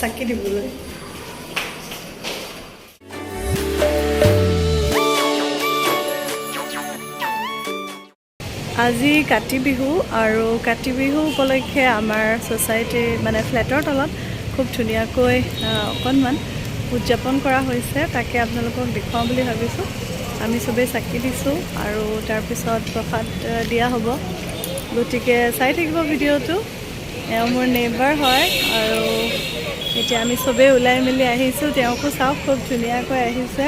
চাকি দিবলৈ। আজি কাতি বিহু আৰু কাতি বিহু উপলক্ষে আমাৰ ছ'চাইটিৰ মানে ফ্লেটৰ তলত খুব ধুনীয়াকৈ অকণমান উদযাপন কৰা হৈছে। তাকে আপোনালোকক দেখুৱাওঁ বুলি ভাবিছোঁ। আমি চবেই চাকি দিছোঁ আৰু তাৰপিছত প্ৰসাদ দিয়া হ'ব। গতিকে চাই থাকিব ভিডিঅ'টো। এওঁ মোৰ নেইবাৰ হয় আৰু এতিয়া আমি চবেই ওলাই মেলি আহিছোঁ। তেওঁকো চাওক খুব ধুনীয়াকৈ আহিছে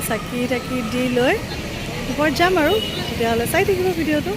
চাকি তাকি দি লৈ ওপৰত যাম আৰু। তেতিয়াহ'লে চাই থাকিব ভিডিঅ'টো।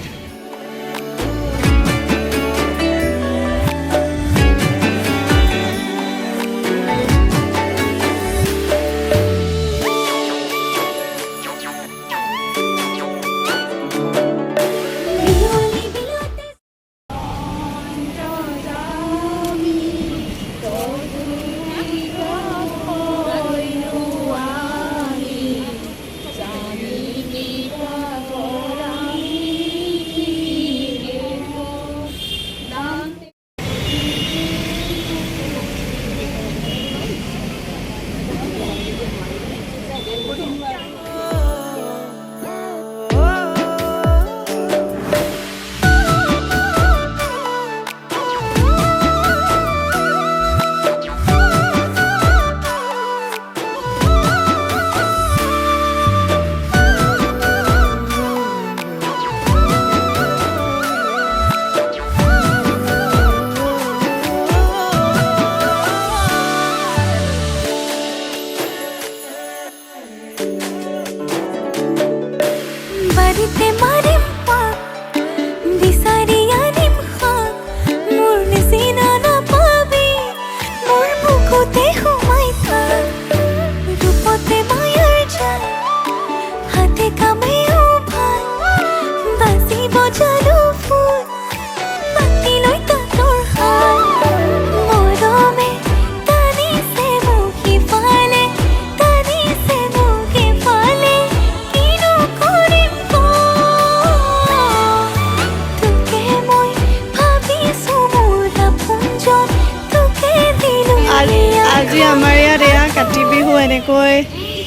আজি আমাৰ ইয়াত এয়া কাতি বিহু এনেকৈ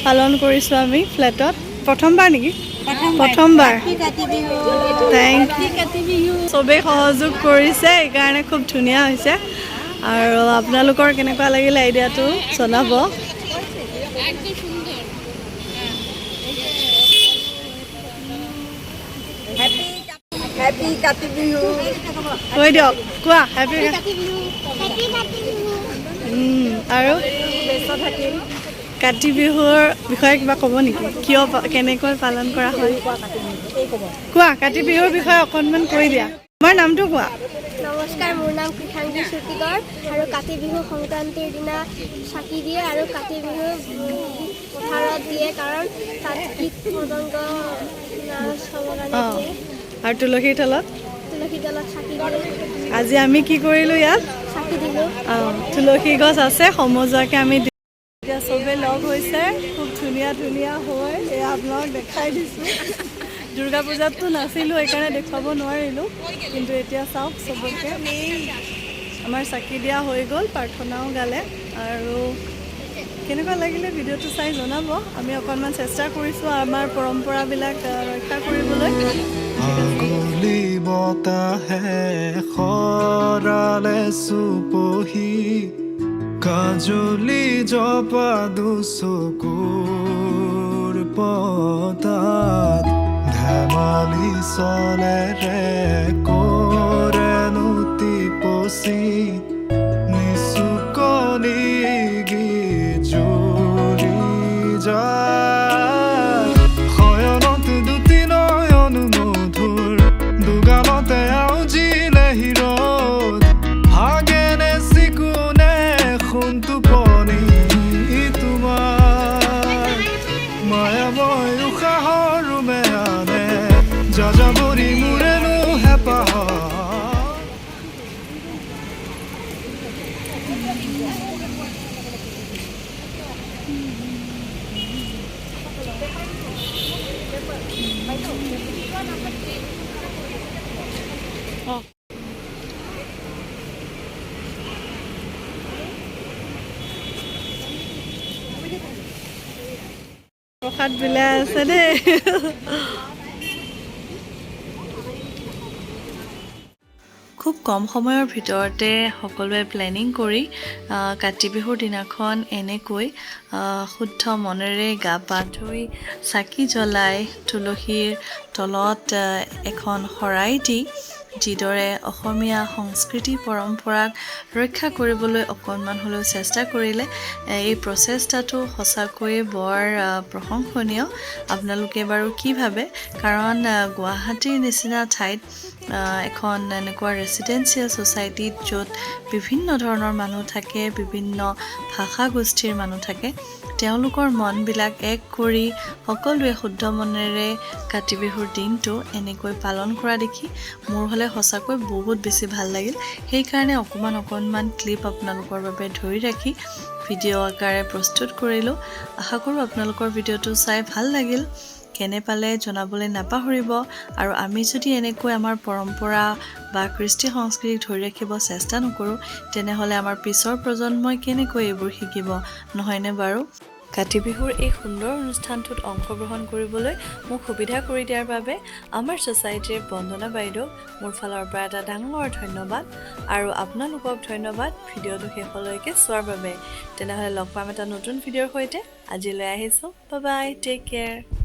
পালন কৰিছোঁ আমি ফ্লেটত। প্ৰথমবাৰ নেকি? প্ৰথমবাৰ। Thank you. চবেই সহযোগ কৰিছে, সেইকাৰণে খুব ধুনীয়া হৈছে। আৰু আপোনালোকৰ কেনেকুৱা লাগিলে আইডিয়াটো জনাব। হেপী কাতি বিহু কৈ দিয়ক, কোৱা হেপী কাতি বিহু। আৰু কাতি বিহুৰ বিষয়ে কিবা ক'ব নেকি? কিয় কেনেকৈ পালন কৰা হয় কোৱা? কাতি বিহুৰ বিষয়ে অকণমান কৈ দিয়া। তোমাৰ নামটো কোৱা। নমস্কাৰ, মোৰ নাম কৃষাংগী চুটিকৰ আৰু কাতি বিহু সংক্ৰান্তিৰ দিনা চাকি দিয়ে আৰু কাতি বিহু পথাৰত দিয়ে, কাৰণ তাত কীট পতংগ আৰু তুলসীৰ তলত চাকি দিয়ে। আজি আমি কি কৰিলোঁ? ইয়াত চাকি দিলোঁ। তুলসী গছ আছে, সমজুৱাকৈ আমি এতিয়া চবেই লগ হৈছে খুব ধুনীয়া ধুনীয়া হৈ। এয়া আপোনালোক দেখাই দিছোঁ। দুৰ্গা পূজাততো নাছিলোঁ, সেইকাৰণে দেখুৱাব নোৱাৰিলোঁ, কিন্তু এতিয়া চাওক চবকে আমাৰ চাকি দিয়া হৈ গ'ল, প্ৰাৰ্থনাও গালে। আৰু কেনেকুৱা লাগিলে ভিডিঅ'টো চাই জনাব। আমি অকণমান চেষ্টা কৰিছোঁ আমাৰ পৰম্পৰাবিলাক ৰক্ষা কৰিবলৈ। কাজলি জপা দুচকুৰ পতাত ধেমালি চলে ৰে কৰে নুতি পচি নিচুকনি গীত জুৰি যায়। শয়নত দুটি নয়ন মধুৰ দুগালতে আউজিলে হিৰত হাগেনে চিকুনে টোপনি তোমাৰ মায়াময় উশাহৰ মেয়ানে যাযাবৰী মোৰেনো হেঁপাহ। প্ৰসাদ বিলাই আছে দেই খুব কম সময়ৰ ভিতৰতে সকলোৱে প্লেনিং কৰি কাতি বিহুৰ দিনাখন এনেকৈ শুদ্ধ মনেৰে গা পা ধুই চাকি জ্বলাই তুলসীৰ তলত এখন শৰাই দি যিদৰে অসমীয়া সংস্কৃতি পৰম্পৰাক ৰক্ষা কৰিবলৈ অকণমান হ'লেও চেষ্টা কৰিলে এই প্ৰচেষ্টাটো সঁচাকৈয়ে বৰ প্ৰশংসনীয় আপোনালোকে বাৰু কি ভাবে কাৰণ গুৱাহাটীৰ নিচিনা ঠাইত এখন এনেকুৱা ৰেচিডেন্সিয়েল ছ'চাইটিত য'ত বিভিন্ন ধৰণৰ মানুহ থাকে বিভিন্ন ভাষা গোষ্ঠীৰ মানুহ থাকে তেওঁলোকৰ মনবিলাক এক কৰি সকলোৱে শুদ্ধ মনেৰে কাতি বিহুৰ দিনটো এনেকৈ পালন কৰা দেখি মোৰ হ'লে সঁচাকৈ বহুত বেছি ভাল লাগিল সেইকাৰণে অকণমান ক্লিপ আপোনালোকৰ বাবে ধৰি ৰাখি ভিডিঅ' আকাৰে প্ৰস্তুত কৰিলোঁ আশা কৰোঁ আপোনালোকৰ ভিডিঅ'টো চাই ভাল লাগিল কেনে পালে জনাবলৈ নাপাহৰিব আৰু আমি যদি এনেকৈ আমাৰ পৰম্পৰা বা কৃষ্টি সংস্কৃতিক ধৰি ৰাখিব চেষ্টা নকৰোঁ তেনেহ'লে আমাৰ পিছৰ প্ৰজন্মই কেনেকৈ এইবোৰ শিকিব নহয়নে বাৰু কাতি বিহুৰ এই সুন্দৰ অনুষ্ঠানটোত অংশগ্ৰহণ কৰিবলৈ মোক সুবিধা কৰি দিয়াৰ বাবে আমাৰ ছ'চাইটিৰ বন্দনা বাইদেউ মোৰ ফালৰ পৰা এটা ডাঙৰ ধন্যবাদ আৰু আপোনালোকক ধন্যবাদ ভিডিঅ'টো শেষলৈকে চোৱাৰ বাবে তেনেহ'লে লগ পাম এটা নতুন ভিডিঅ'ৰ সৈতে আজিলৈ আহিছোঁ বাই বাই টেক কেয়াৰ